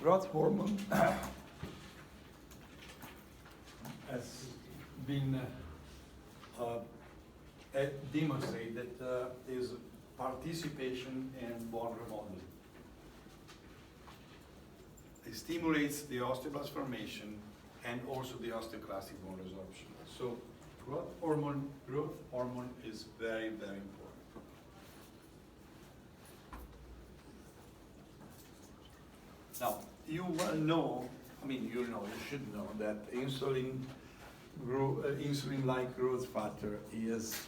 growth hormone has been demonstrated that is participation in bone remodeling. It stimulates the osteoblast formation and also the osteoclastic bone resorption. So growth hormone is very, very important. Now, you well know, you should know that insulin-like growth factor is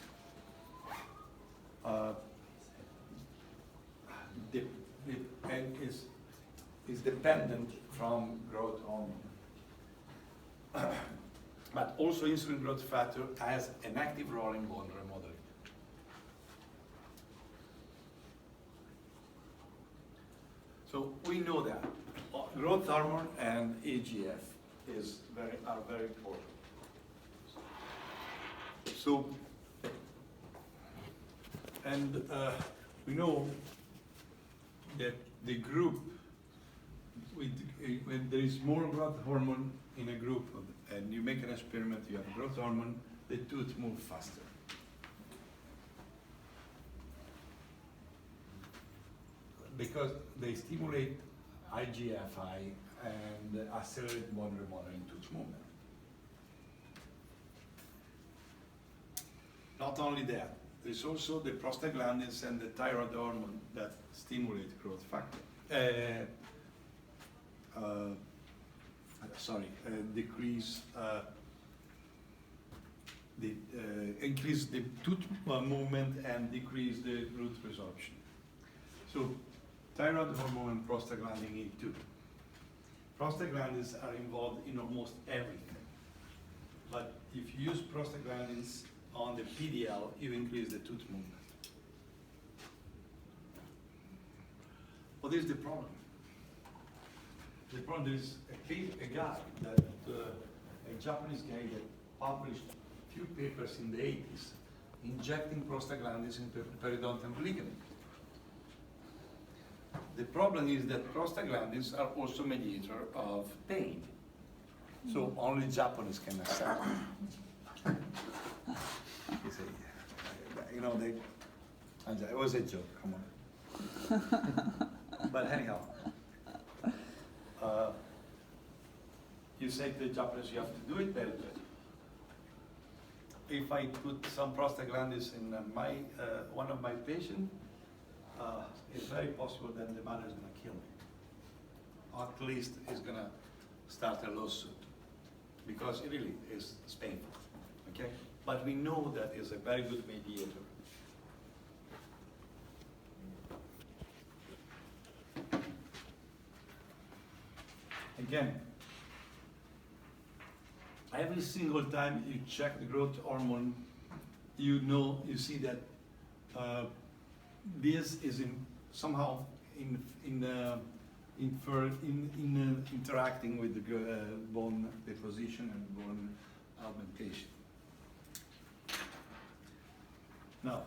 is dependent from growth hormone. But also insulin growth factor has an active role in bone remodeling. So we know that growth hormone and AGF are very important. So, and we know that the group, when there is more growth hormone in a group, and you make an experiment, you have growth hormone, the tooth move faster. Because they stimulate IGF-I and accelerate bone remodeling tooth movement. Not only that, there's also the prostaglandins and the thyroid hormone that stimulate growth factor. Increase the tooth movement and decrease the root resorption. So thyroid hormone and prostaglandin E2. Prostaglandins are involved in almost everything. But if you use prostaglandins on the PDL, you increase the tooth movement. What is the problem? The problem is a guy that, a Japanese guy that published a few papers in the 80s injecting prostaglandins into periodontal ligament. The problem is that prostaglandins are also mediator of pain. So only Japanese can accept it. It was a joke, come on. But anyhow, you say to the Japanese, you have to do it, they'll do it. If I put some prostaglandins in one of my patients, it's very possible that the mother is going to kill me. Or at least is going to start a lawsuit, because it really is painful. Okay? But we know that it's a very good mediator. Again, every single time you check the growth hormone, you see that this is somehow interacting with the bone deposition and bone augmentation. Now,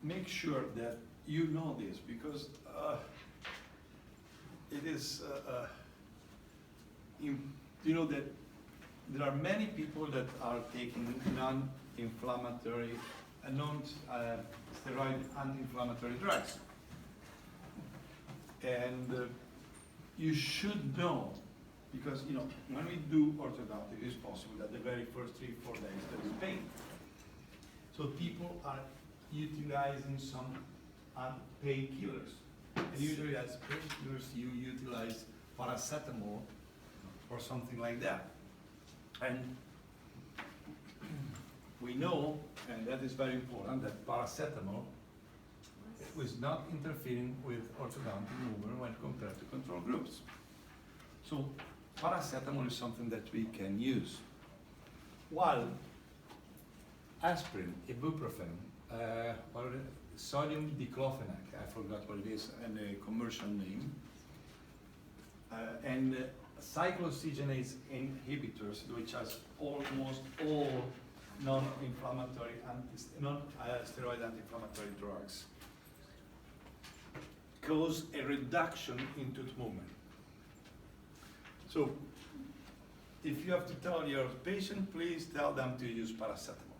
make sure that you know this, because it is, you know that there are many people that are taking non-inflammatory, non-steroid anti-inflammatory drugs. And you should know, because when we do orthodontic, it is possible that the very first 3-4 days there is pain. So people are utilizing some painkillers. And usually as painkillers you utilize paracetamol or something like that. And we know, and that is very important, that paracetamol is not interfering with orthodontic movement when compared to control groups. So paracetamol is something that we can use. While aspirin, ibuprofen, or sodium diclofenac, I forgot what it is, and a commercial name, and cyclooxygenase inhibitors, which has almost all non-inflammatory, non-steroid anti-inflammatory drugs, cause a reduction in tooth movement. So if you have to tell your patient, please tell them to use paracetamol,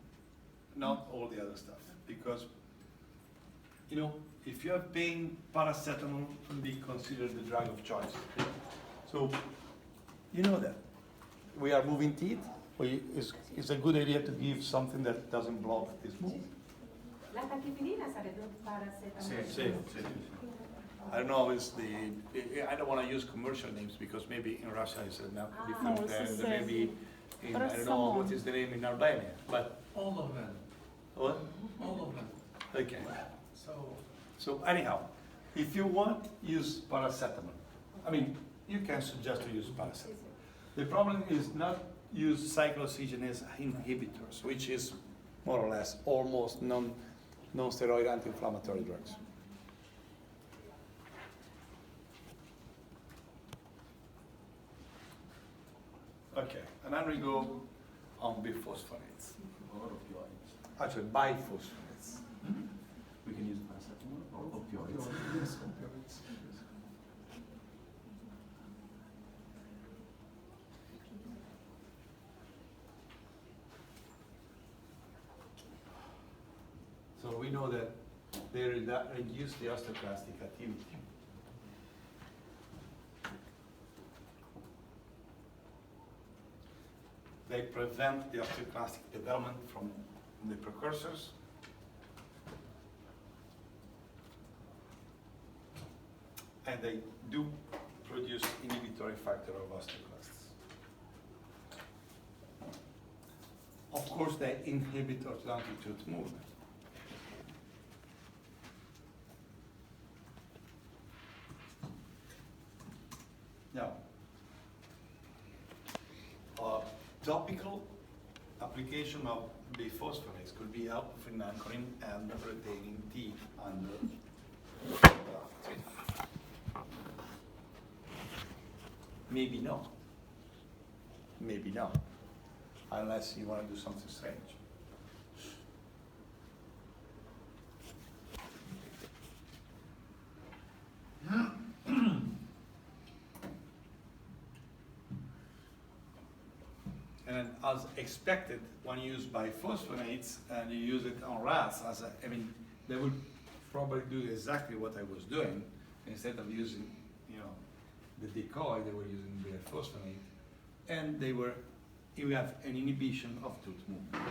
not all the other stuff. Because, you know, if you have pain, paracetamol will be considered the drug of choice. So, you know that. We are moving teeth. It's a good idea to give something that doesn't block this movement. La tachipirina sarebbe un paracetamol. Sì. I don't know, I don't want to use commercial names because maybe in Russia it's a different No, it's the brand, maybe in, I don't know, what is the name in Albania, but. All of them. What? All of them. Okay. So, So anyhow, if you want, use paracetamol. I mean, you can suggest to use paracetamol. The problem is not use cyclooxygenase inhibitors, which is more or less almost non-steroid anti-inflammatory drugs. Okay, and then we go on bisphosphonates. Or opioids. Actually, biphosphonates. We can use paracetamol or opioids. yes, opioids. So we know that they reduce the osteoclastic activity. They prevent the osteoclastic development from the precursors. And they do produce inhibitory factor of osteoclasts. Of course, they inhibit orthodontic tooth movement. Now, topical application of bisphosphonates could be helpful in anchoring and retaining teeth under treatment. Maybe not. Maybe not. Unless you want to do something strange. And as expected, when you use biphosphonates and you use it on rats, they would probably do exactly what I was doing. Instead of using, the decoy, they were using biphosphonate, and you have an inhibition of tooth movement.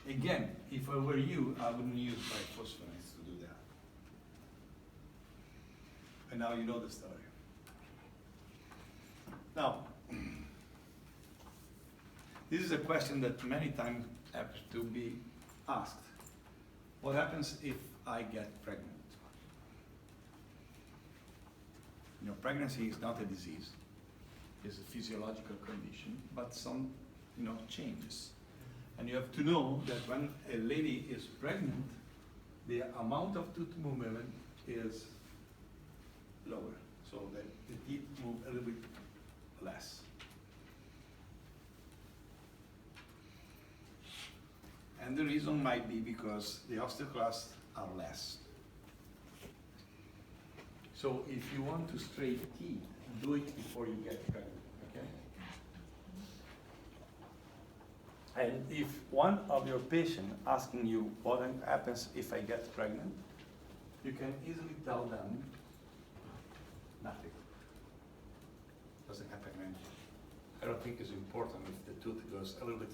Again, if I were you, I wouldn't use biphosphonates to do that. And now you know the story. Now, this is a question that many times has to be asked. What happens if I get pregnant? Pregnancy is not a disease. It's a physiological condition, but some, changes. And you have to know that when a lady is pregnant, the amount of tooth movement is lower. So that the teeth move a little bit less. And the reason might be because the osteoclasts are less. So if you want to straighten teeth, do it before you get pregnant, okay? And if one of your patients asking you what happens if I get pregnant, you can easily tell them nothing. Doesn't happen anything. I don't think it's important if the tooth goes a little bit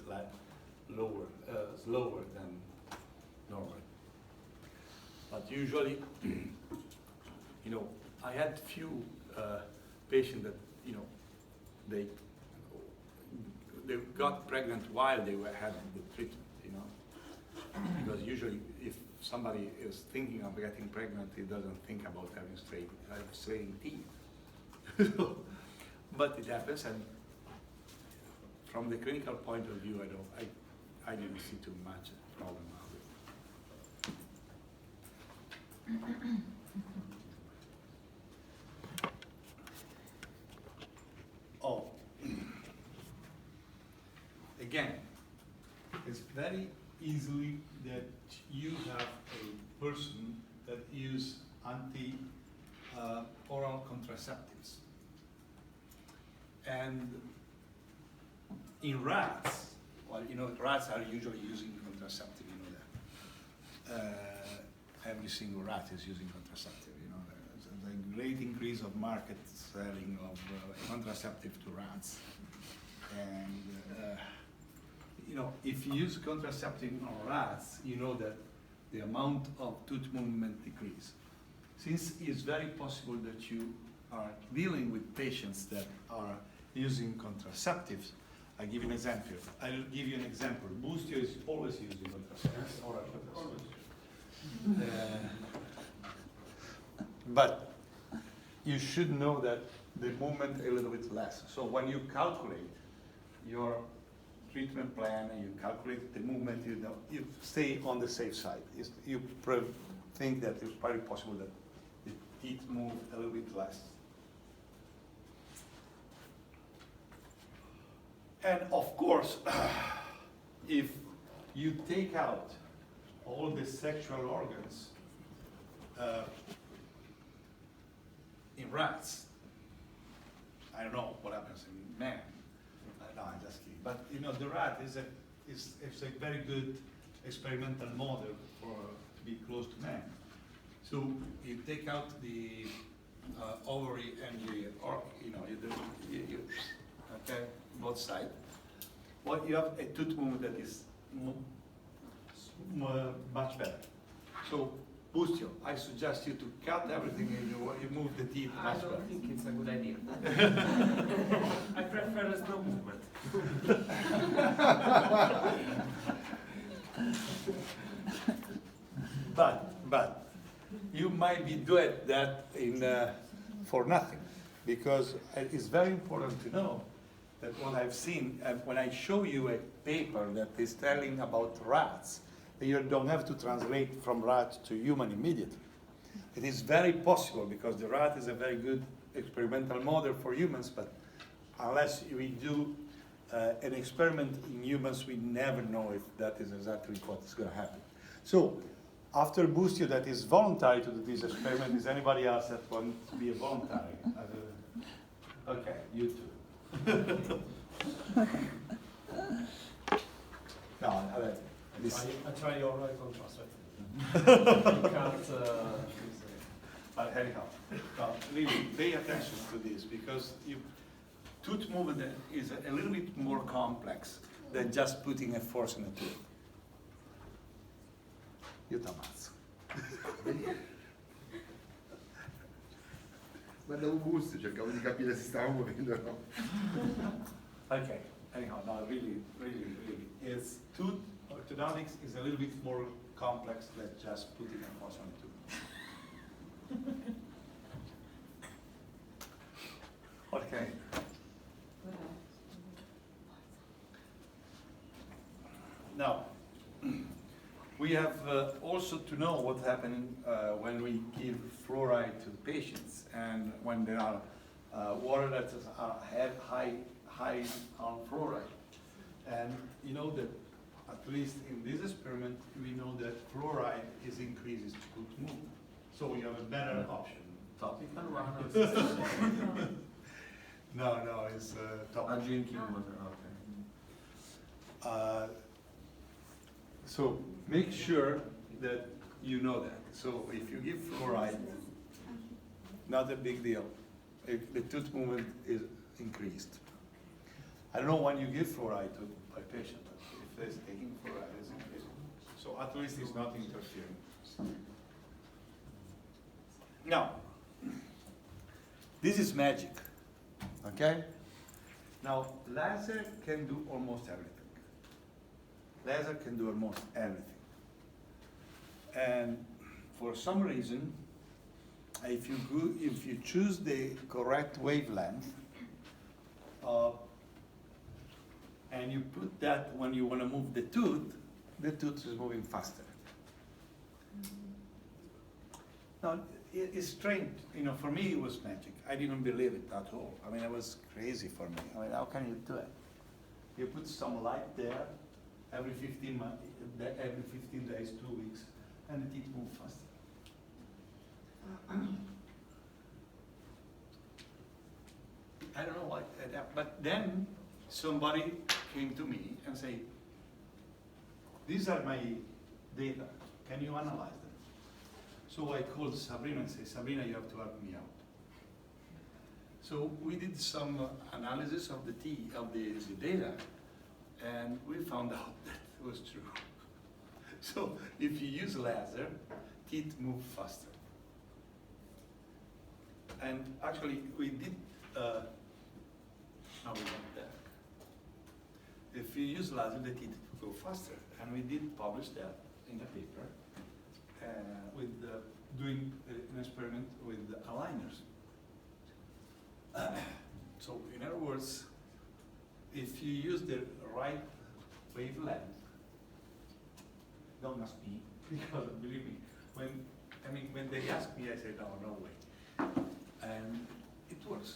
slower than normal. But usually, I had few patients that, they got pregnant while they were having the treatment, because usually if somebody is thinking of getting pregnant, he doesn't think about having straightened teeth. But it happens, and from the clinical point of view, I didn't see too much problem out of it. Oh, again, it's very easily that you have a person that use oral contraceptives. And in rats, well, you know, rats are usually using contraceptive, you know that. Every single rat is using contraceptive, you know. There's a great increase of market selling of contraceptive to rats. And, you know, if you use contraceptive on rats, you know that the amount of tooth movement decrease. Since it's very possible that you are dealing with patients that are using contraceptives, I'll give you an example. I'll give you an example. Boostio is always using contraceptives, oral contraceptives. But you should know that the movement a little bit less. So when you calculate your treatment plan and you calculate the movement, you know, you stay on the safe side. You think that it's probably possible that the teeth move a little bit less. And of course, if you take out all the sexual organs in rats, I don't know what happens in men. No, I'm just kidding. But you know, the rat is a very good experimental model for to be close to man. So you take out the ovary and the you know, you okay, both sides. Well, you have a tooth movement that is much better. So, Boostio, I suggest you to cut everything and you move the teeth much better. I don't think it's a good idea. I prefer a slow movement. But you might be doing that for nothing, because it's very important to know that what I've seen, when I show you a paper that is telling about rats, you don't have to translate from rat to human immediately. It is very possible, because the rat is a very good experimental model for humans, but unless we do an experiment in humans, we never know if that is exactly what is going to happen. So, after Boostio that is voluntary to do this experiment, is anybody else that wants to be a voluntary? Okay, you too. No, I try your contraceptive. You can't. But anyhow, really pay attention to this, because tooth movement is a little bit more complex than just putting a force in a tooth. Io t'ammazzo. Guardavo Busto, cercavo di capire se stava muovendo o no. Okay, anyhow, no, really, it's tooth orthodontics is a little bit more complex than just putting a force on a tooth. Okay. Now, we have also to know what's happening when we give fluoride to the patients, and when there are water that have high on fluoride. And you know that, at least in this experiment, we know that fluoride increases tooth movement. So we have a better option. Topical one? No, it's topical. Drinking water, okay. So make sure that you know that. So if you give fluoride, not a big deal. If the tooth movement is increased. I don't know when you give fluoride to a patient, but if they're taking fluoride, it's increasing. So at least it's not interfering. Now, this is magic, okay? Now, laser can do almost everything. Laser can do almost everything. And for some reason, if you choose the correct wavelength, and you put that when you want to move the tooth is moving faster. Now, it's strange, you know, for me it was magic. I didn't believe it at all. I mean, it was crazy for me. I mean, how can you do it? You put some light there, every 15 days, 2 weeks, and the teeth move faster. But then somebody came to me and say, these are my data, can you analyze them? So I called Sabrina and said, Sabrina, you have to help me out. So we did some analysis of the data, and we found out that it was true. So if you use laser, teeth move faster. And actually, we did, now we went back. If you use laser, the teeth go faster. And we did publish that in a paper with doing an experiment with aligners. So in other words, if you use the right wavelength, don't ask me, because believe me, when they ask me, I say, no way. And it works.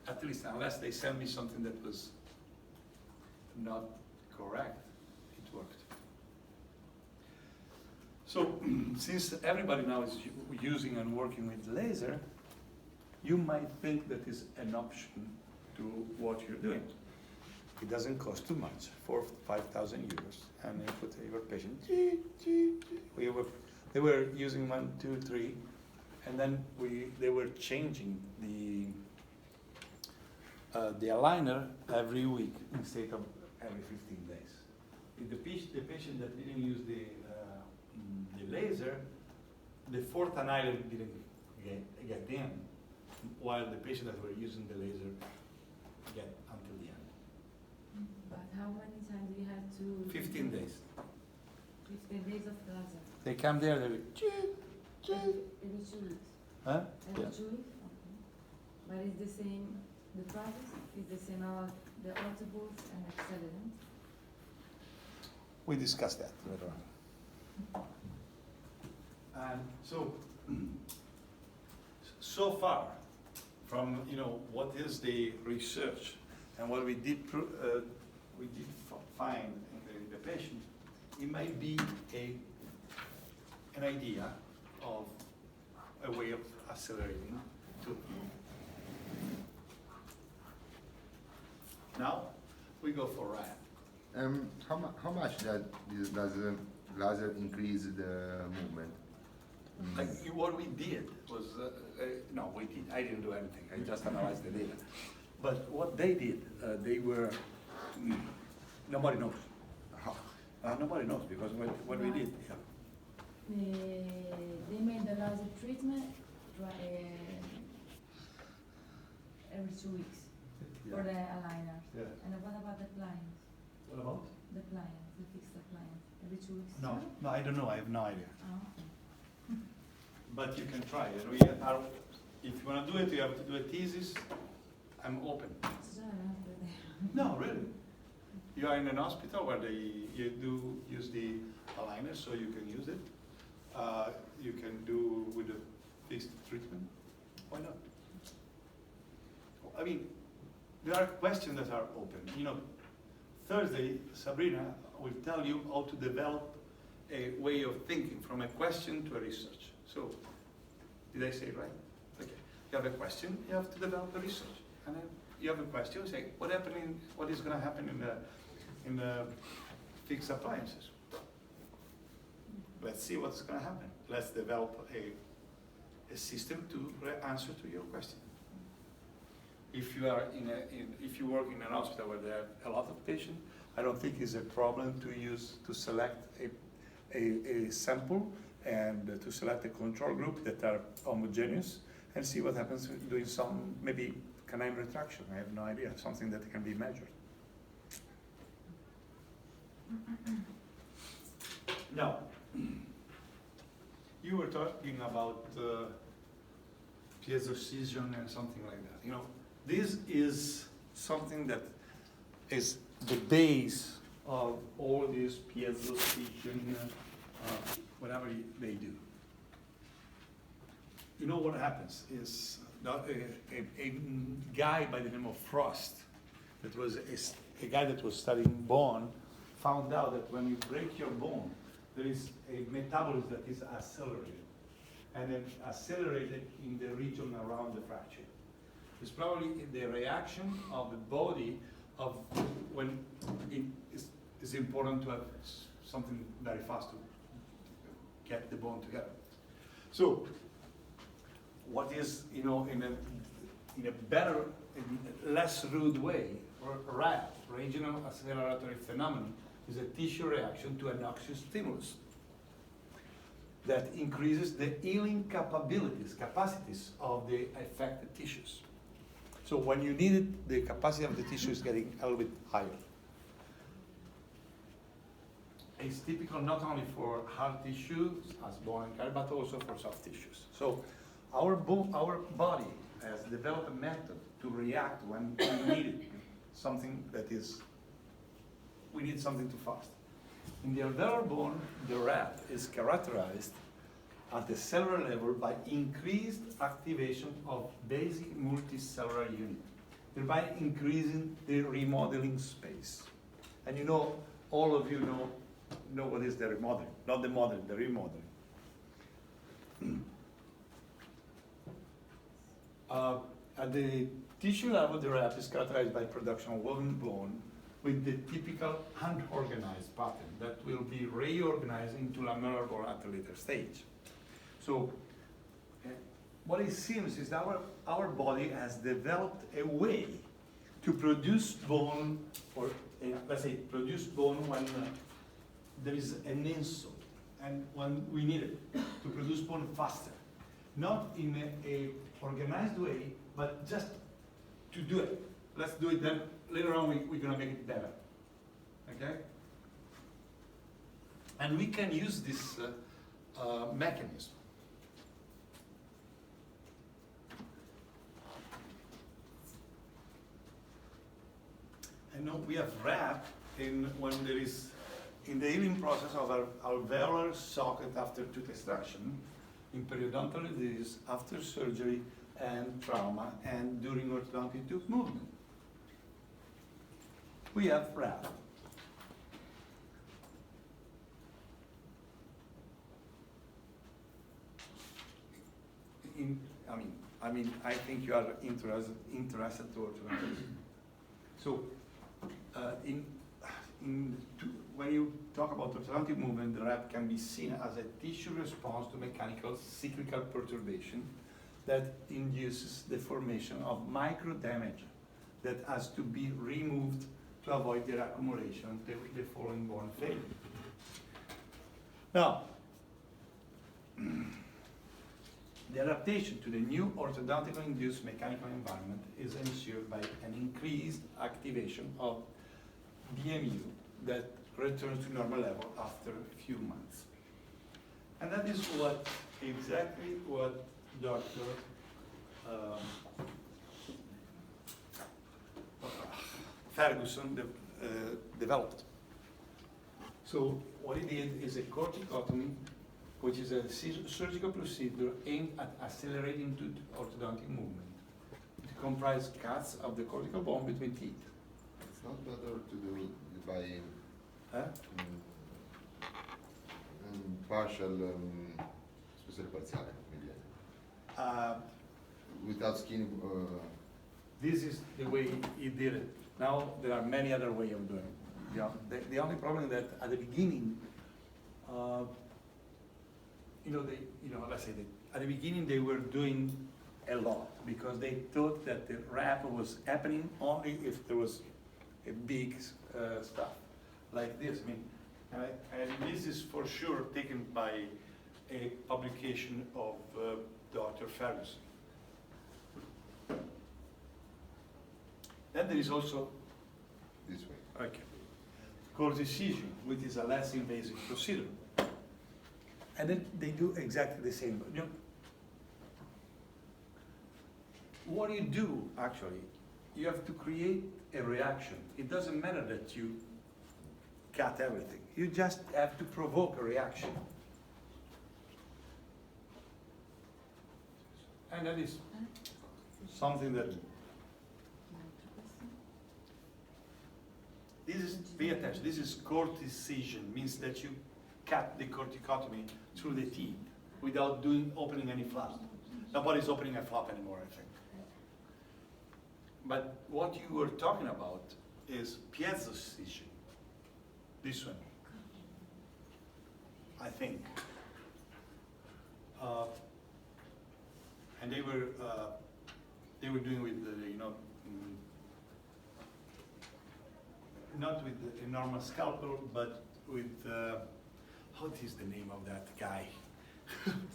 At least, unless they send me something that was not correct, it worked. So, since everybody now is using and working with laser, you might think that is an option to what you're doing. It doesn't cost too much, 4,000 or 5,000 euros, and you put your patient. They were using 1, 2, 3, and then they were changing the aligner every week instead of every 15 days. If the patient that didn't use the laser, the fourth aligner didn't get in, while the patient that were using the laser get until the end. But how many times do you have to? 15 days. 15 days of laser. They come there, they will, Every 2 weeks. huh? Every Yeah. 2 weeks? Okay. But it's the same, the process is the same about the orthobolts and accelerant. We discussed that later on. And so far, from what is the research and what we did find in the patient, it might be an idea of a way of accelerating too. Now we go for Ryan. How much does laser increase the movement? Like what we did was, no, I didn't do anything, I just analyzed the data. But what they did, nobody knows. Nobody knows, because what we did, yeah. They made the laser treatment every 2 weeks for the aligners. Yeah. And what about the pliants? What about? The pliants, the fixed pliants, every 2 weeks? No, too? no, I don't know, I have no idea. Oh, okay. But you can try it. If you want to do it, you have to do a thesis. I'm open. So, after that. No, really. You are in an hospital where you do use the aligner, so you can use it. You can do with a fixed treatment. Why not? I mean, there are questions that are open. Thursday, Sabrina will tell you how to develop a way of thinking from a question to a research. So, did I say it right? Okay. You have a question, you have to develop a research. And then you have a question, you say, what is going to happen in the fixed appliances? Let's see what's going to happen. Let's develop a system to answer to your question. If you are if you work in an hospital where there are a lot of patients, I don't think it's a problem to select a sample and to select a control group that are homogeneous and see what happens doing some maybe canine retraction. I have no idea, something that can be measured. Now, you were talking about piezo-scission and something like that. This is something that is the base of all these piezo-scission, whatever they do. You know what happens is a guy by the name of Frost, that was a guy that was studying bone, found out that when you break your bone, there is a metabolism that is accelerated, and then accelerated in the region around the fracture. It's probably the reaction of the body of when it is important to have something very fast to get the bone together. So, what is, in a better, in a less rude way, or RAP, regional acceleratory phenomenon, is a tissue reaction to a noxious stimulus that increases the healing capacities of the affected tissues. So when you need it, the capacity of the tissue is getting a little bit higher. It's typical not only for hard tissues, as bone and cartilage, but also for soft tissues. So our body has developed a method to react when we need something that is, we need something too fast. In the alveolar bone, the RAP is characterized at the cellular level by increased activation of basic multicellular unit, thereby increasing the remodeling space. And all of you know what is the remodeling, not the modeling, the remodeling. At the tissue level, the RAP is characterized by production of woven bone with the typical unorganized pattern that will be reorganized into lamellar bone at a later stage. So, what it seems is that our body has developed a way to produce bone, or let's say produce bone when there is an insult and when we need it to produce bone faster. Not in a organized way, but just to do it. Let's do it, then later on we're gonna make it better, okay? And we can use this mechanism. I know we have RAP when there is, in the healing process of our alveolar socket after tooth extraction, in periodontal disease, after surgery and trauma, and during orthodontic tooth movement. We have RAP. I think you are interested towards orthodontics. So, when you talk about orthodontic movement, the RAP can be seen as a tissue response to mechanical cyclical perturbation that induces the formation of micro damage that has to be removed to avoid their accumulation until the following bone failure. Now, the adaptation to the new orthodontically induced mechanical environment is ensured by an increased activation of DMU that returns to normal level after a few months. And that is exactly what Dr. Ferguson developed. So what he did is a corticotomy, which is a surgical procedure aimed at accelerating tooth orthodontic movement. It comprises cuts of the cortical bone between teeth. It's not better to do it by partial, special parziale, come viene. Without skin. This is the way he did it. Now there are many other ways of doing it. The only problem is that at the beginning, let's say at the beginning they were doing a lot because they thought that the RAP was happening only if there was a big stuff like this. And this is for sure taken by a publication of Dr. Ferguson. Then there is also This way. okay, corticism, which is a less invasive procedure. And then they do exactly the same. What you do, actually, you have to create a reaction. It doesn't matter that you cut everything. You just have to provoke a reaction. And that is something that this is, pay attention, this is corticism, means that you cut the corticotomy through the teeth without opening any flap. Nobody's opening a flap anymore, I think. But what you were talking about is piezo stitching. This one, I think. And they were doing with the, not with a normal scalpel, but with, what is the name of that guy?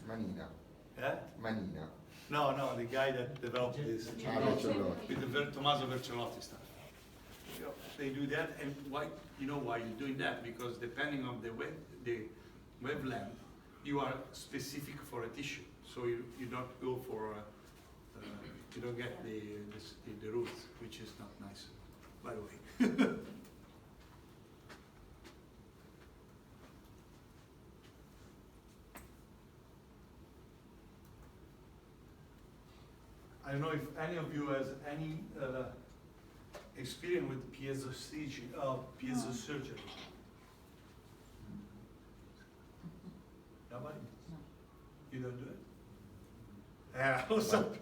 Manina. Yeah? Manina. No, the guy that developed this. Ah, Vercellotti. With the Tommaso Vercellotti stuff. You know, they do that, and why? You know why you're doing that? Because depending on the wavelength, you are specific for a tissue. So you don't go for you don't get the roots, which is not nice, by the way. I don't know if any of you has any experience with piezo stitching, piezo surgery. Nobody? You don't do it? Yeah, also,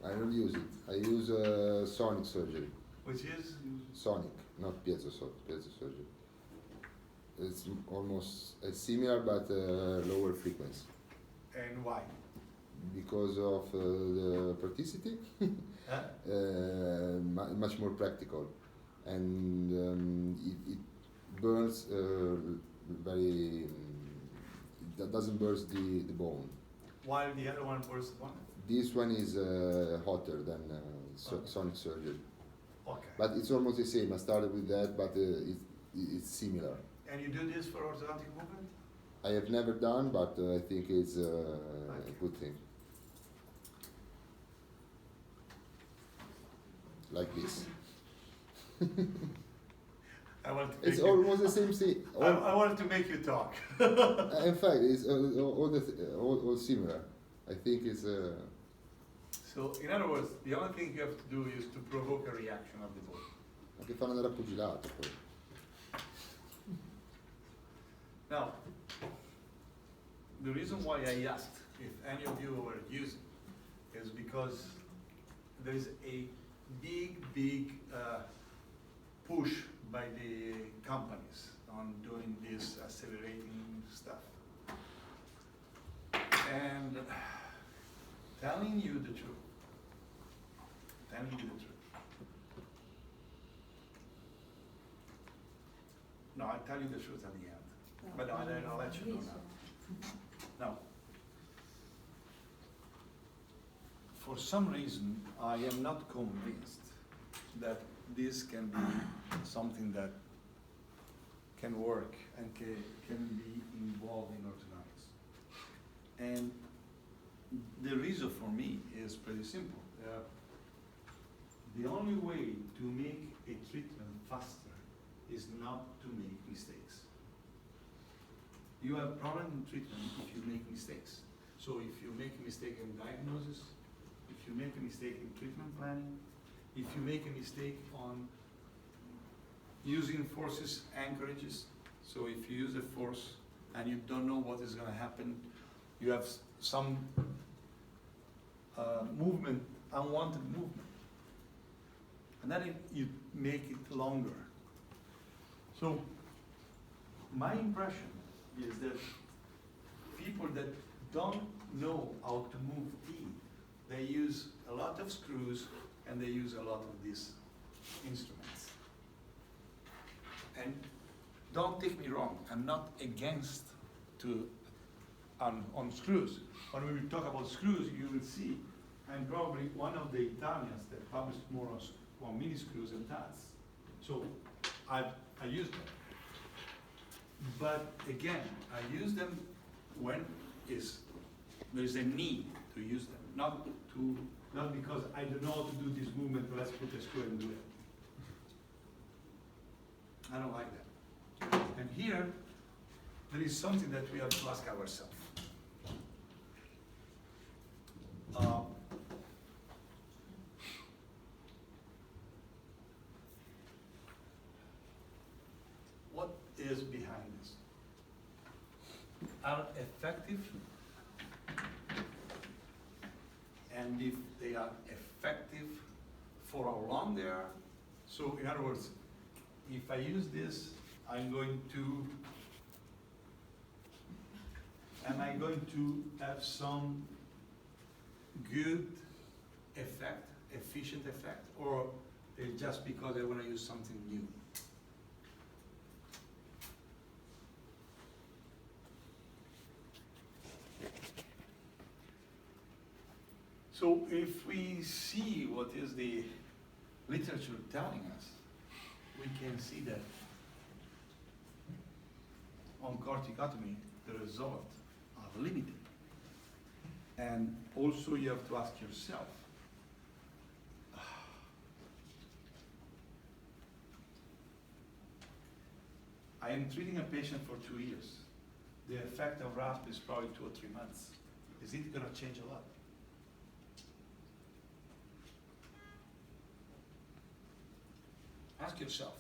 I don't use it. I use sonic surgery. which is, Sonic, not piezo surgery. It's almost similar but lower frequency and why? because of the practicity. Huh? Much more practical, and it burns very. That doesn't burst the bone. While the other one was one? This one is hotter than Okay. sonic surgery, Okay. but it's almost the same. I started with that, but it's similar. And you do this for orthodontic movement? I have never done, but I think it's a good thing. Like this. I want to It's make you, almost the same thing. I wanted to make you talk. In fact, it's all similar. I think it's. So, in other words, the only thing you have to do is to provoke a reaction of the bone. Anche fanno andare a pugilato poi. Now, the reason why I asked if any of you were using is because there is a big push by the companies on doing this accelerating stuff. And telling you the truth, No, I'll tell you the truth at the end. But I'll let you know now. Now, for some reason, I am not convinced that this can be something that can work and can be involved in orthodontics. And the reason for me is pretty simple. The only way to make a treatment faster is not to make mistakes. You have problem in treatment if you make mistakes. So if you make a mistake in diagnosis, if you make a mistake in treatment planning, if you make a mistake on using forces, anchorages, so if you use a force and you don't know what is going to happen, you have some movement, unwanted movement. And then you make it longer. So my impression is that people that don't know how to move teeth, they use a lot of screws and they use a lot of these instruments. And don't take me wrong, I'm not against on screws. When we talk about screws, you will see I'm probably one of the Italians that published more on mini screws and tats. So I use them. But again, I use them when there is a need to use them, not because I don't know how to do this movement, let's put a screw and do it. I don't like that. And here, there is something that we have to ask ourselves. What is behind this? Are effective? And if they are effective for how long they are. So in other words, if I use this, I'm going to, am I going to have some good effect, efficient effect, or it's just because I want to use something new? So if we see what is the literature telling us, we can see that on corticotomy, the results are limited. And also you have to ask yourself, I am treating a patient for 2 years. The effect of RASP is probably 2 or 3 months. Is it gonna change a lot? Ask yourself.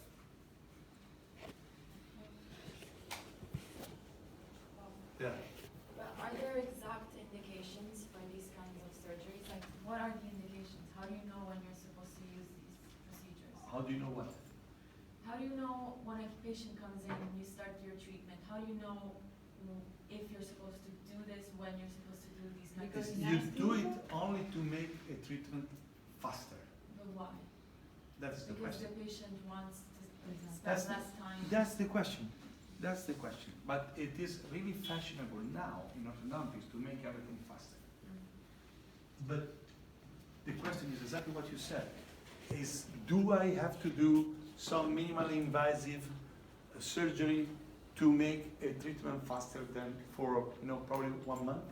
Yeah. But are there exact indications for these kinds of surgeries? Like, what are the indications? How do you know when you're supposed to use these procedures? How do you know what? How do you know when a patient comes in and you start your treatment? How do you know if you're supposed to do this, when you're supposed to do these kinds of Because You procedures? do it only to make a treatment faster. But why? That's the Because question. the patient wants to That's spend the- less time. That's the question. That's the question. But it is really fashionable now in orthodontics to make everything faster. But the question is exactly what you said. Is, do I have to do some minimally invasive surgery to make a treatment faster than for, probably 1 month?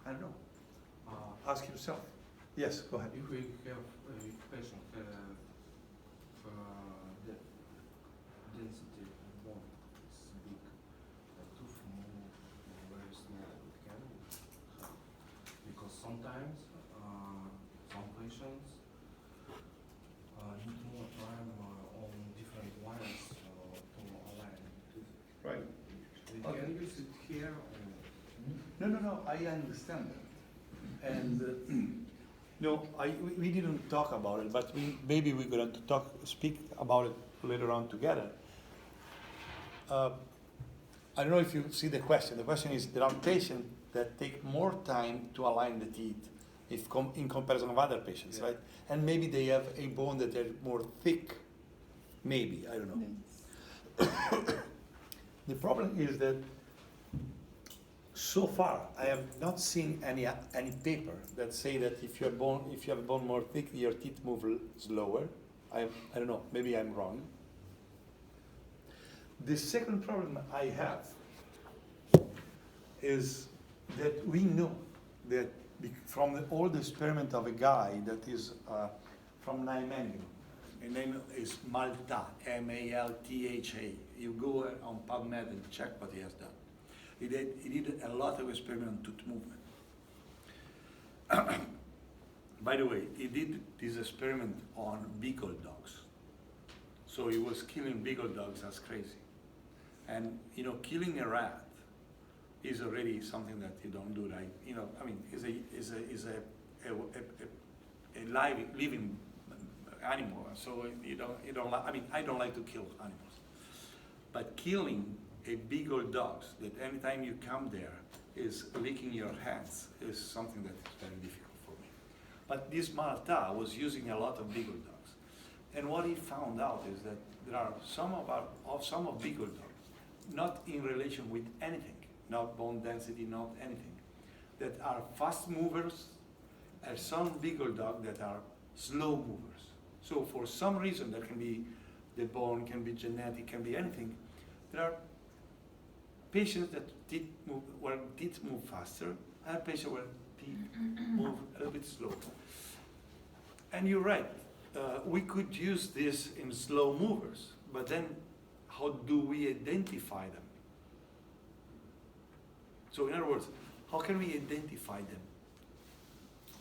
I don't know. Ask yourself. Yes, go ahead. If we have a patient the density of bone is big, the tooth move very small, it can help. Because sometimes some patients need more time on different wires to align tooth. Right. We Okay. can use it here or No, I understand that. And no, we didn't talk about it, but maybe we're going to speak about it later on together. I don't know if you see the question. The question is, there are patients that take more time to align the teeth in comparison of other patients, right? And maybe they have a bone that is more thick. Maybe, I don't know. The problem is that so far, I have not seen any paper that say that if you have a bone more thick, your teeth move slower. I don't know. Maybe I'm wrong. The second problem I have is that we know that from the old experiment of a guy that is from Nijmegen. His name is Malta, M-A-L-T-H-A. You go on PubMed and check what he has done. He did a lot of experiment on tooth movement. By the way, he did this experiment on beagle dogs. So he was killing beagle dogs as crazy. And killing a rat is already something that you don't do, right? Is a living animal. So you don't like. I don't like to kill animals, but killing a beagle dog that anytime you come there is licking your hands is something that is very difficult for me. But this Malta was using a lot of beagle dogs. And what he found out is that there are some of beagle dogs, not in relation with anything, not bone density, not anything, that are fast movers, and some beagle dogs that are slow movers. So for some reason, that can be the bone, can be genetic, can be anything, there are patients that where teeth move faster, and patients where teeth move a little bit slower. And you're right, we could use this in slow movers, but then how do we identify them? So in other words, how can we identify them?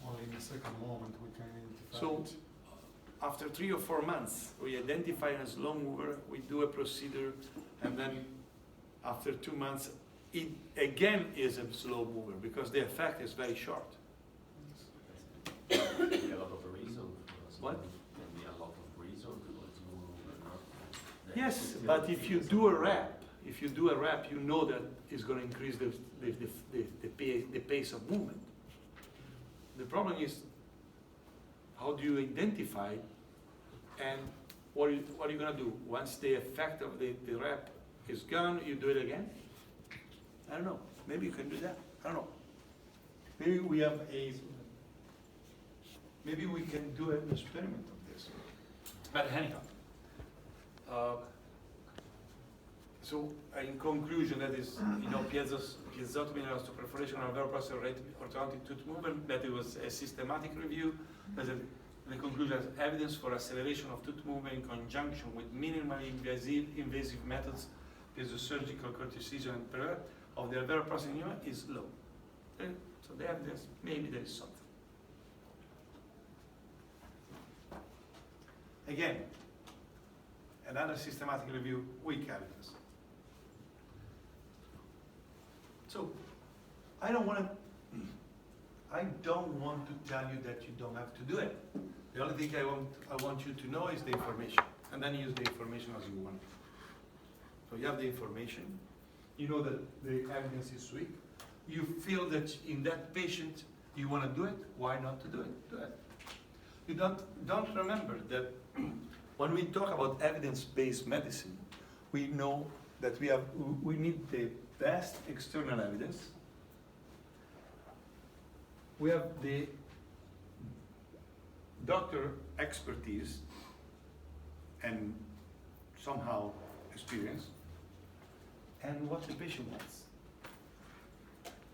Only in the second moment we can identify So it. after 3 or 4 months, we identify a slow mover, we do a procedure, and then after 2 months, it again is a slow mover because the effect is very short. a lot of reasons What? Can be a lot of reason because you are not. Yes, but if you do a rep, you know that it's going to increase the pace of movement. The problem is, how do you identify it, and what are you going to do? Once the effect of the rep is gone, you do it again? I don't know. Maybe you can do that. I don't know. Maybe we can do an experiment of this. But anyhow, so in conclusion, that is, piezotomy and osteoperforation of vertebral process rate orthodontic tooth movement, that it was a systematic review. The conclusion is evidence for acceleration of tooth movement in conjunction with minimally invasive methods, piezosurgical corticism and per of the vertebral process is low. Okay? So the evidence, maybe there is something. Again, another systematic review, weak evidence. So, I don't want to tell you that you don't have to do it. The only thing I want you to know is the information, and then use the information as you want. So you have the information, you know that the evidence is weak, you feel that in that patient you want to do it, why not to do it? Do it. You don't remember that when we talk about evidence-based medicine, we know that we need the best external evidence. We have the doctor expertise and somehow experience, and what the patient wants.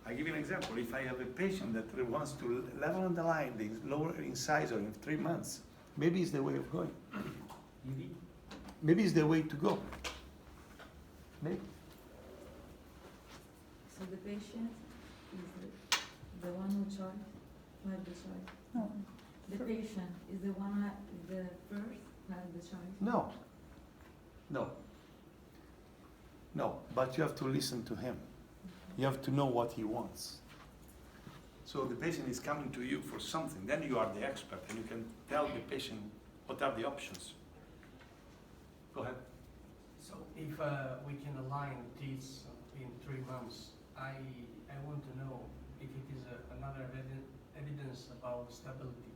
I give you an example. If I have a patient that wants to level on the line, the lower incisor in 3 months, maybe it's the way of going. Maybe it's the way to go. Maybe. So the patient is the one who had the choice? No. The patient is the one the first who had the choice? No. But you have to listen to him. You have to know what he wants. So the patient is coming to you for something, then you are the expert and you can tell the patient what are the options. Go ahead. So if we can align teeth in 3 months, I want to know if it is another evidence about stability.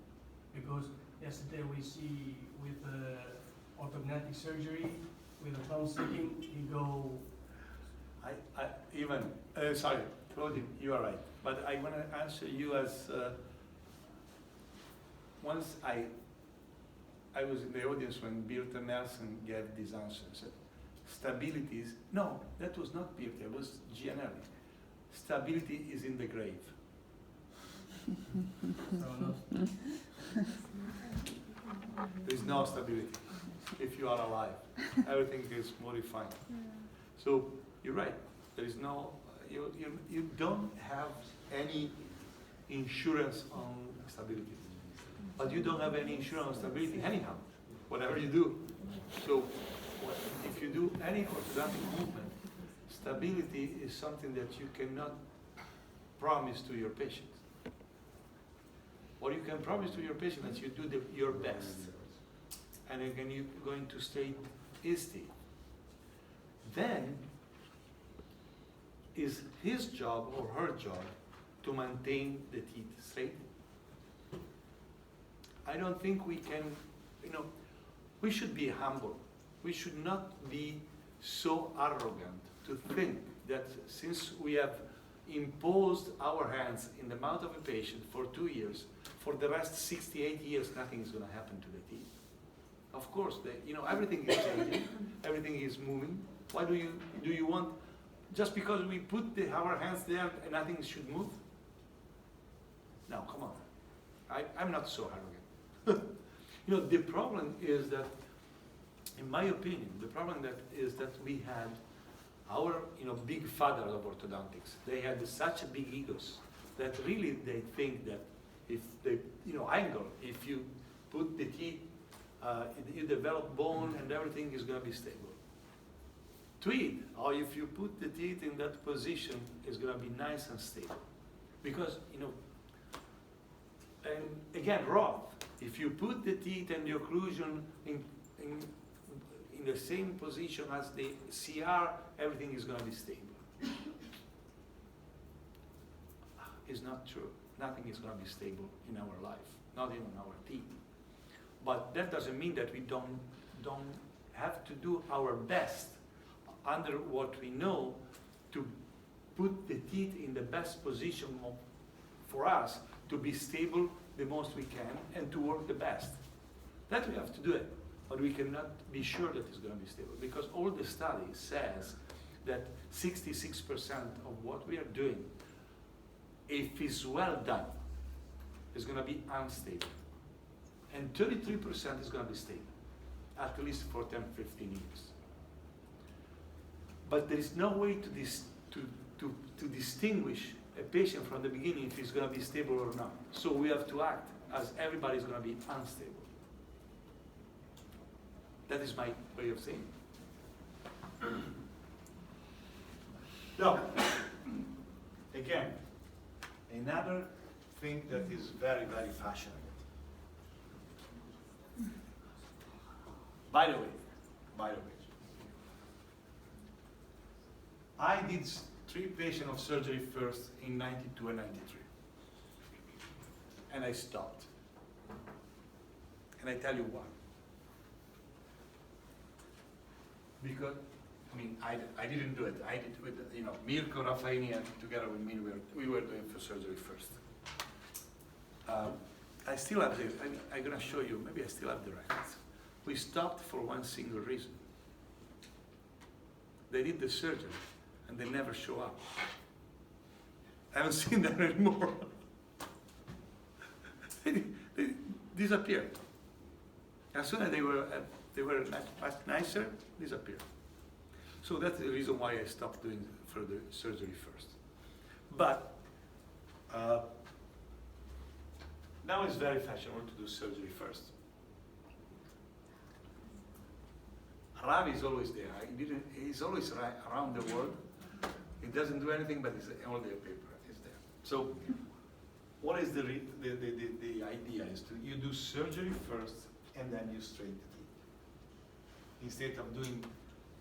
Because yesterday we see with orthodontic surgery, with a thumb sticking, you go. Sorry, Claudia, you are right. But I want to answer you as, once I was in the audience when Birta Nelson gave this answer. Stability is, no, that was not Birta, it was Gianelli. Stability is in the grave. There is no stability if you are alive. Everything is modified. So you're right. There is no, you don't have any insurance on stability. But you don't have any insurance on stability anyhow, whatever you do. So if you do any orthodontic movement, stability is something that you cannot promise to your patient. What you can promise to your patient is you do your best, and again you're going to stay easy. Then is his job or her job to maintain the teeth straight. I don't think we can, we should be humble. We should not be so arrogant to think that since we have imposed our hands in the mouth of a patient for 2 years, for the rest 68 years, nothing is going to happen to the teeth. Of course, everything is changing, everything is moving. Why do you want, just because we put our hands there and nothing should move? No, come on. I'm not so arrogant. The problem is that, in my opinion, is that we had our, big fathers of orthodontics. They had such a big egos that really they think that if they, angle, if you put the teeth, you develop bone and everything is going to be stable. Tweed, or if you put the teeth in that position, it's going to be nice and stable. Because, and again, Roth, If you put the teeth and the occlusion in the same position as the CR, everything is going to be stable. It's not true. Nothing is going to be stable in our life, not even our teeth. But that doesn't mean that we don't have to do our best under what we know to put the teeth in the best position for us to be stable the most we can and to work the best. That we have to do it, but we cannot be sure that it's going to be stable because all the study says that 66% of what we are doing, if it's well done, is going to be unstable. And 33% is going to be stable, at least for 10, 15 years. But there is no way to distinguish a patient from the beginning if he's going to be stable or not. So we have to act as everybody's going to be unstable. That is my way of saying it. Now, again, another thing that is very, very fashionable. By the way, I did 3 patients of surgery first in 92 and 93. And I stopped. And I tell you why. Because, I mean, I didn't do it. I did with, Mirko Raffaini and together with me, we were doing for surgery first. I still have I'm gonna show you, maybe I still have the records. We stopped for one single reason. They did the surgery and they never show up. I haven't seen them anymore. they disappeared. As soon as they were nicer, disappeared. So that's the reason why I stopped doing further surgery first. But now it's very fashionable to do surgery first. Ravi is always there. He's always around the world. He doesn't do anything, but all the paper is there. So, what is the idea? Is you do surgery first, and then you straighten the teeth. Instead of doing,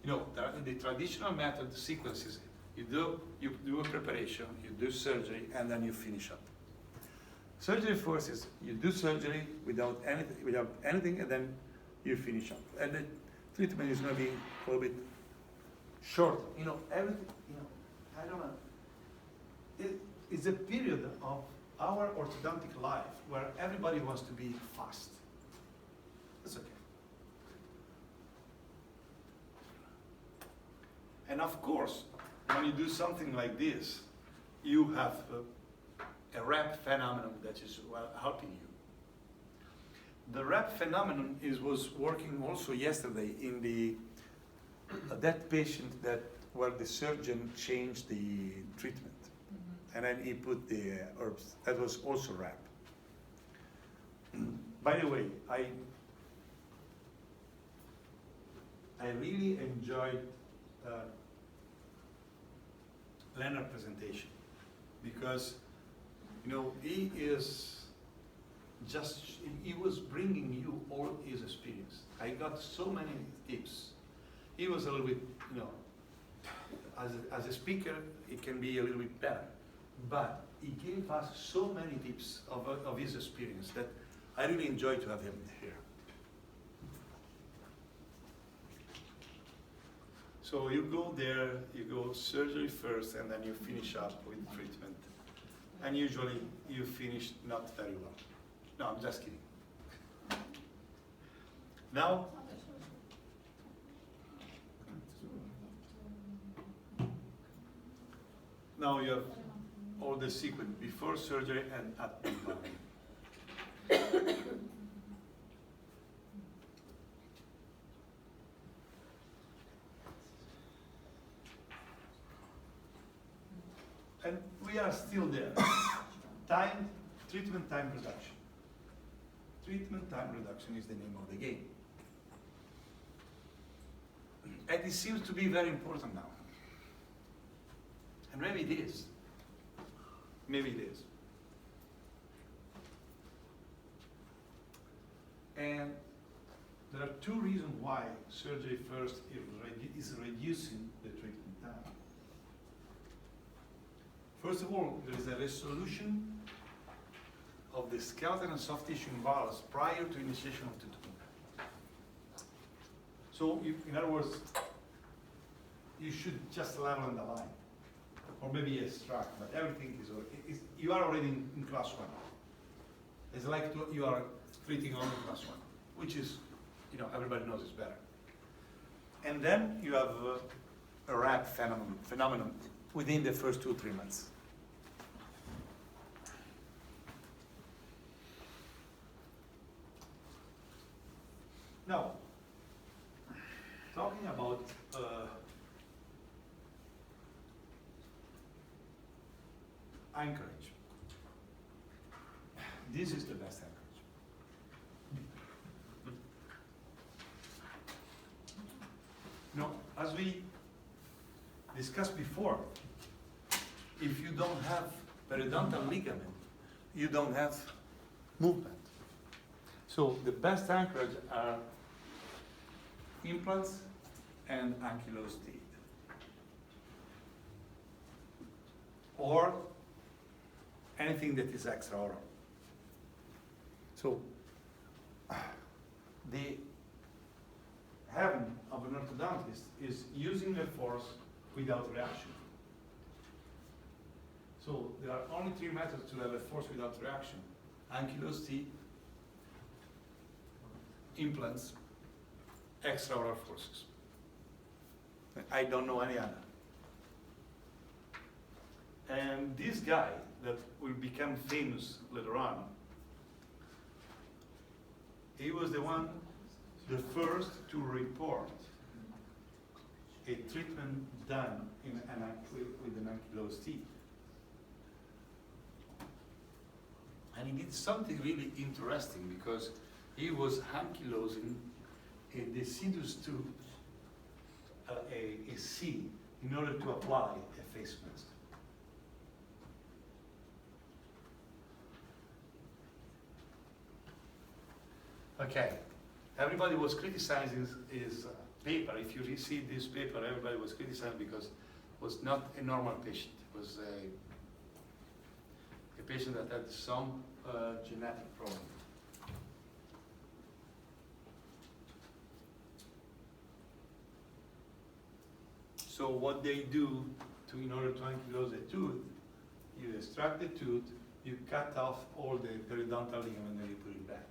the traditional method, the sequence is you do a preparation, you do surgery, and then you finish up. Surgery first is you do surgery without anything, and then you finish up. And the treatment is going to be a little bit short. Everything. I don't know. It's a period of our orthodontic life where everybody wants to be fast. That's okay. And of course, when you do something like this, you have a rep phenomenon that is helping you. The rep phenomenon was working also yesterday in that patient where the surgeon changed the treatment. And then he put the herbs. That was also rep. By the way, I really enjoyed Leonard's presentation because he was bringing you all his experience. I got so many tips. He was a little bit, as a speaker, it can be a little bit better. But he gave us so many tips of his experience that I really enjoyed to have him here. So you go there, you go surgery first, and then you finish up with treatment. And usually you finish not very well. No, I'm just kidding. Now, you have all the sequence before surgery and at the time. And we are still there. Treatment time reduction. Treatment time reduction is the name of the game. And it seems to be very important now. And maybe it is. Maybe it is. And there are two reasons why surgery first is reducing the treatment time. First of all, there is a resolution of the skeletal and soft tissue imbalance prior to initiation of the treatment. So, in other words, you should just level in the line, or maybe extract, but everything is you are already in class 1. It's like you are treating only class 1, which is, everybody knows it's better. And then you have a RAP phenomenon within the first 2-3 months. Now, talking about anchorage. This is the best anchorage. Now, as we discussed before, if you don't have periodontal ligament, you don't have movement. So the best anchorage are implants and ankylosed teeth. Or anything that is extraoral. So the heaven of an orthodontist is using the force without reaction. So there are only 3 methods to have a force without reaction: ankylosed teeth, implants, extraoral forces. I don't know any other. And this guy that will become famous later on, he was the first to report a treatment done with an ankylosed teeth. And he did something really interesting because he was ankylosing a decidus tooth, a C, in order to apply a face mask. Okay, everybody was criticizing his paper. If you see this paper, everybody was criticizing because it was not a normal patient. It was a patient that had some genetic problem. So what they do in order to ankylose a tooth, you extract the tooth, you cut off all the periodontal ligament and you put it back.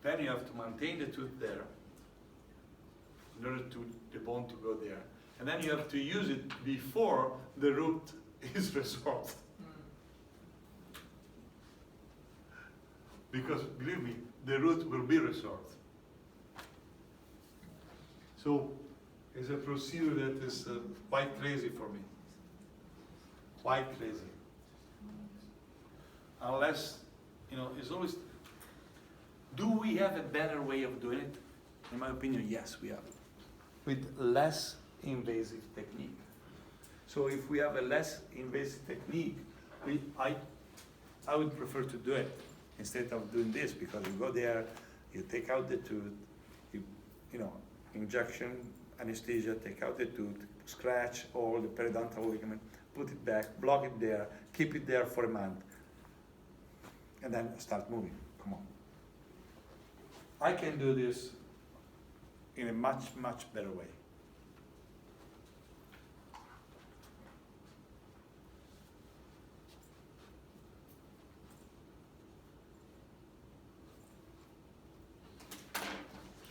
Then you have to maintain the tooth there in order to the bone to go there. And then you have to use it before the root is resolved. Because believe me, the root will be resolved. So it's a procedure that is quite crazy for me. Quite crazy. Unless, it's always, do we have a better way of doing it? In my opinion, yes, we have. With less invasive technique. So if we have a less invasive technique, I would prefer to do it instead of doing this, because you go there, you take out the tooth, injection, anesthesia, take out the tooth, scratch all the periodontal ligament, put it back, block it there, keep it there for a month, and then start moving. Come on. I can do this in a much, much better way.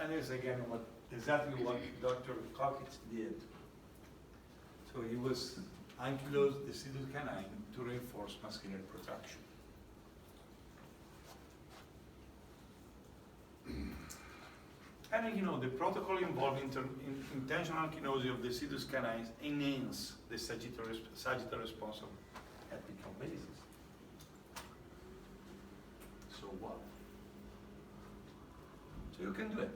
And here's again exactly what Dr. Cockett did. So he was ankylosed decidus canine to reinforce muscular protraction. And the protocol involving intentional ankylosing of the decidus canines enhance the sagittal response of apical basis. So what? So you can do it.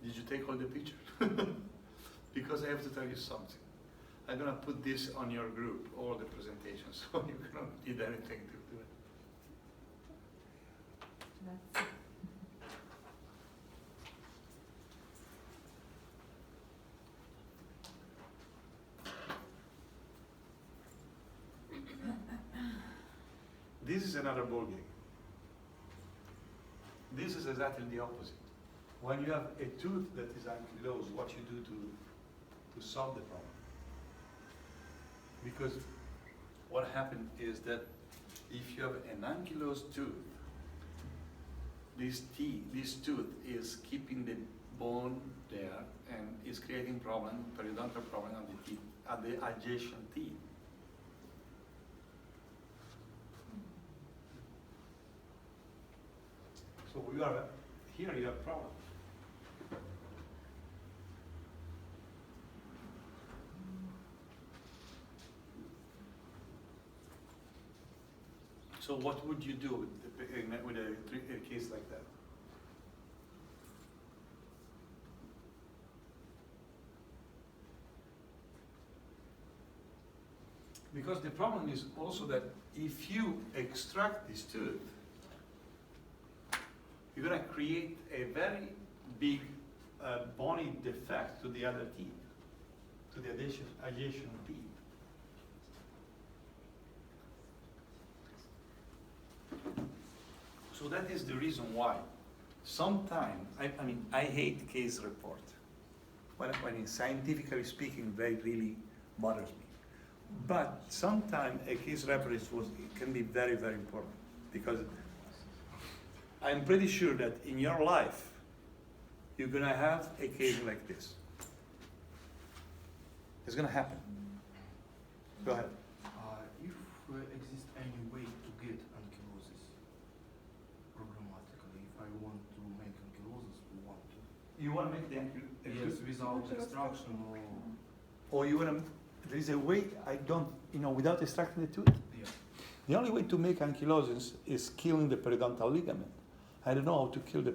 Did you take all the pictures? Because I have to tell you something. I'm gonna put this on your group, all the presentations, so you cannot need anything to do it. That's This is another ballgame. This is exactly the opposite. When you have a tooth that is ankylosed, what you do to solve the problem? Because what happened is that if you have an ankylosed tooth, this tooth is keeping the bone there and is creating periodontal problem on the teeth, at the adjacent teeth. So here you have problem. So what would you do with a case like that? Because the problem is also that if you extract this tooth, you're going to create a very big bony defect to the other teeth, to the adjacent teeth. So that is the reason why sometimes, I hate case report. When it's scientifically speaking, they really bothers me. But sometimes a case report can be very, very important, because I'm pretty sure that in your life, you're gonna have a case like this. It's gonna happen. Go ahead. If exists any way to get ankylosis programmatically, if I want to make ankylosis, You wanna make the yes, without extraction or you wanna, there is a way, without extracting the tooth? yeah. The only way to make ankylosis is killing the periodontal ligament. I don't know how to kill the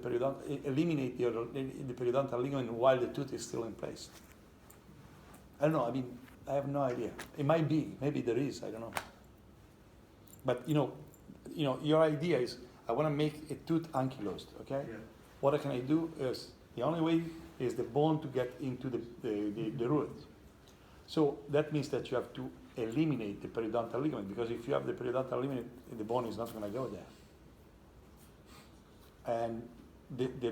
eliminate the periodontal ligament while the tooth is still in place. I don't know, I have no idea. It might be, maybe there is, I don't know. But your idea is, I want to make a tooth ankylosed, okay? Yeah. What can I do is, the only way is the bone to get into the root. So that means that you have to eliminate the periodontal ligament, because if you have the periodontal ligament, the bone is not going to go there. And the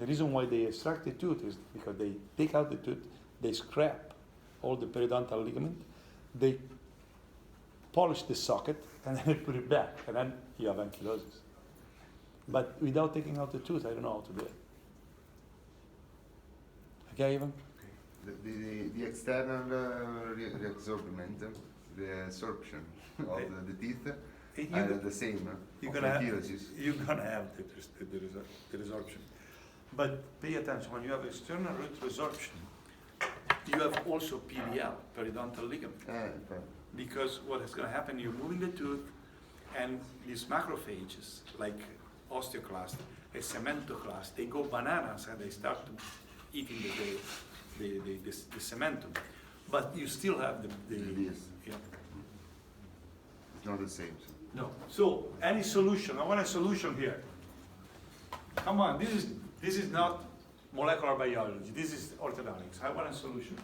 reason why they extract the tooth is because they take out the tooth, they scrap all the periodontal ligament, they polish the socket, and then they put it back, and then you have ankylosis. But without taking out the tooth, I don't know how to do it. Okay, Ivan? The external reabsorbment, the absorption of the teeth are the same. You're of gonna have ankylosis. the resorption. But pay attention, when you have external root resorption, you have also PDL, periodontal ligament. Okay. Because what is going to happen, you're moving the tooth, and these macrophages, like osteoclast, a cementoclast, they go bananas and they start eating the cementum. But you still have Yes. yeah. It's not the same. So. No. So any solution? I want a solution here. Come on, this is not molecular biology. This is orthodontics. I want a solution.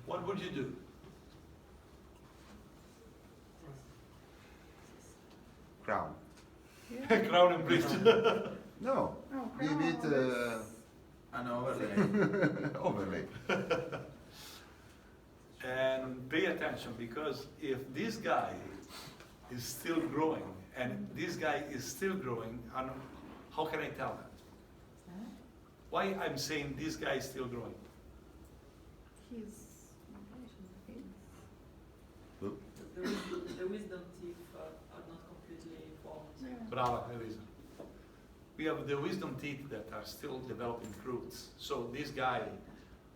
What would you do? Crown. Crown and bridge. No. Oh, Leave it An overlay. overlay. And pay attention, because if this guy is still growing and this guy is still growing, how can I tell that? Why I'm saying this guy is still growing? The wisdom teeth are not completely formed. Brava, Elisa. We have the wisdom teeth that are still developing roots. So this guy,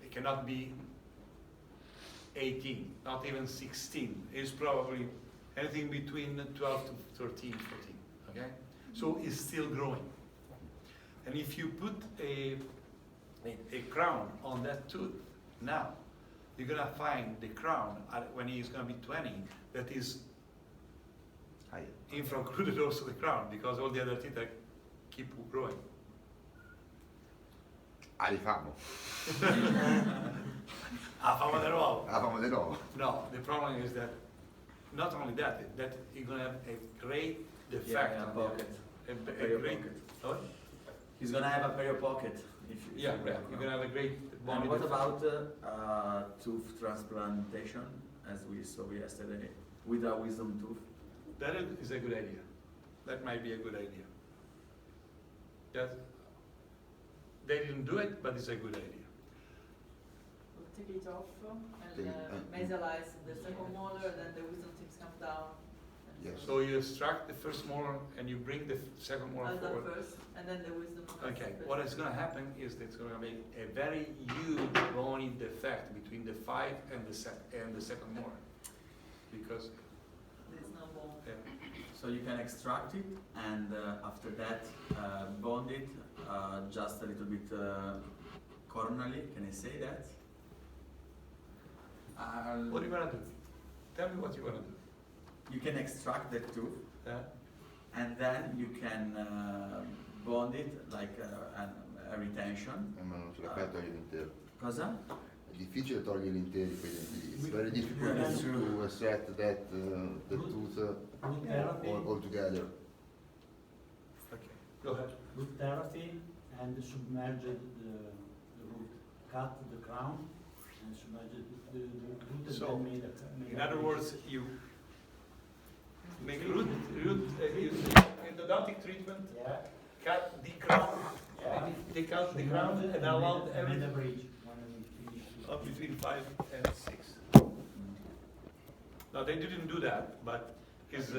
it cannot be 18, not even 16. It's probably anything between 12 to 13, 14, okay? So it's still growing. And if you put a crown on that tooth now, you're gonna find the crown when he's gonna be 20 that is Higher. infracruded also the crown because all the other teeth are keep growing. Ah, rifamo. Famo di nuovo. Ah, famo di nuovo. No, the problem is that not only that, that you're gonna have a great defect Yeah, on pocket. the, Perio a great, pocket. what? He's gonna have a perio pocket. If you, Yeah, if you right. have You're one. gonna have a great bony And what defect. about tooth transplantation, as we saw yesterday, with a wisdom tooth? That is a good idea. That might be a good idea. That, they didn't do it, but it's a good idea. We'll take it off Take and it, nasalize the second molar, then the wisdom teeth come down. And Yes. So you extract the first molar and you bring the second molar I'll do forward. first, and then the wisdom. Okay, what is gonna happen is that it's gonna be a very huge bony defect between the 5 and the second molar. Because, There's no bone. yeah, So you can extract it and after that bond it just a little bit coronally. Can I say that? what are you gonna do? Tell me what you're gonna do. You can extract the tooth Yeah? and then you can bond it like a retention. Ma non ce la fai a togliere l'intero. Cosa? È difficile togliere interi quei denti lì. It's We- very difficult Yeah, that's to set that the Root- tooth Root therapy, all together. Okay, go ahead. root therapy and submerge the root, cut the crown and submerge the root and So, then make In a other bridge. words, you make root, you endodontic treatment, Yeah, cut the crown, yeah. take out the Submerge crown it and allow make everything a bridge when we finish. up between 5 and 6. Now, they didn't do that, but is